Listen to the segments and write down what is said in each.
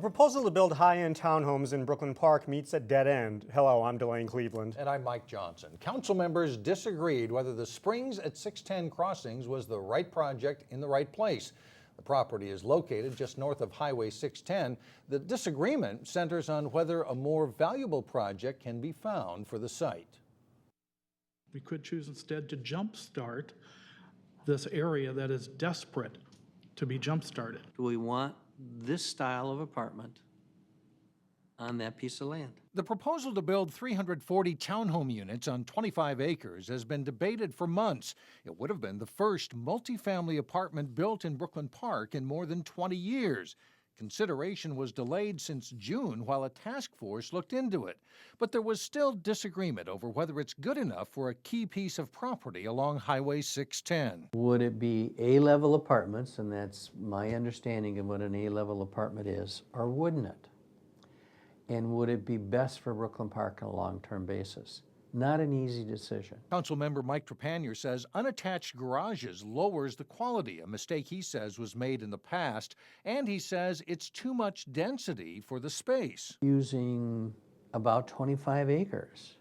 proposal to build high-end townhomes in Brooklyn Park meets a dead end. Hello, I'm Delane Cleveland. And I'm Mike Johnson. Council members disagreed whether the Springs at 610 Crossings was the right project in the right place. The property is located just north of Highway 610. The disagreement centers on whether a more valuable project can be found for the site. We could choose instead to jumpstart this area that is desperate to be jump-started. Do we want this style of apartment on that piece of land? The proposal to build 340 townhome units on 25 acres has been debated for months. It would have been the first multifamily apartment built in Brooklyn Park in more than 20 years. Consideration was delayed since June while a task force looked into it. But there was still disagreement over whether it's good enough for a key piece of property along Highway 610. Would it be A-level apartments, and that's my understanding of what an A-level apartment is, or wouldn't it? And would it be best for Brooklyn Park on a long-term basis? Not an easy decision. Councilmember Mike Trepanier says unattached garages lowers the quality, a mistake he says was made in the past, and he says it's too much density for the space. Using about 25 acres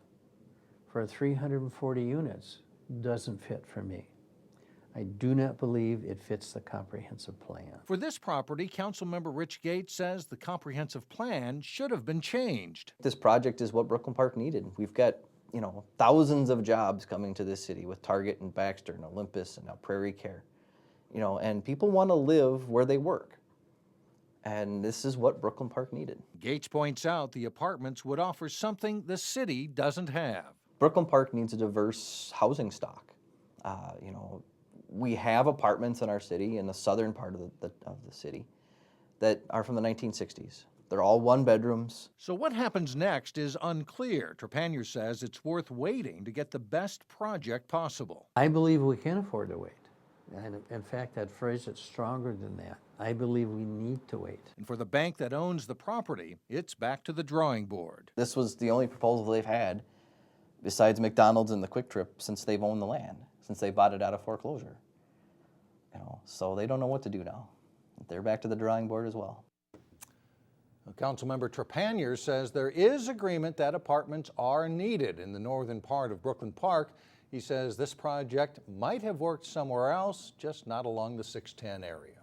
for 340 units doesn't fit for me. I do not believe it fits the comprehensive plan. For this property, Councilmember Rich Gates says the comprehensive plan should have been changed. This project is what Brooklyn Park needed. We've got thousands of jobs coming to this city with Target and Baxter and Olympus and now Prairie Care, and people want to live where they work. And this is what Brooklyn Park needed. Gates points out the apartments would offer something the city doesn't have. Brooklyn Park needs a diverse housing stock. We have apartments in our city, in the southern part of the city, that are from the 1960s. They're all one bedrooms. So what happens next is unclear. Trepanier says it's worth waiting to get the best project possible. I believe we can afford to wait. And in fact, I'd phrase it stronger than that. I believe we need to wait. And for the bank that owns the property, it's back to the drawing board. This was the only proposal they've had, besides McDonald's and the Quick Trip, since they've owned the land, since they bought it out of foreclosure. So they don't know what to do now. They're back to the drawing board as well. Councilmember Trepanier says there is agreement that apartments are needed in the northern part of Brooklyn Park. He says this project might have worked somewhere else, just not along the 610 area.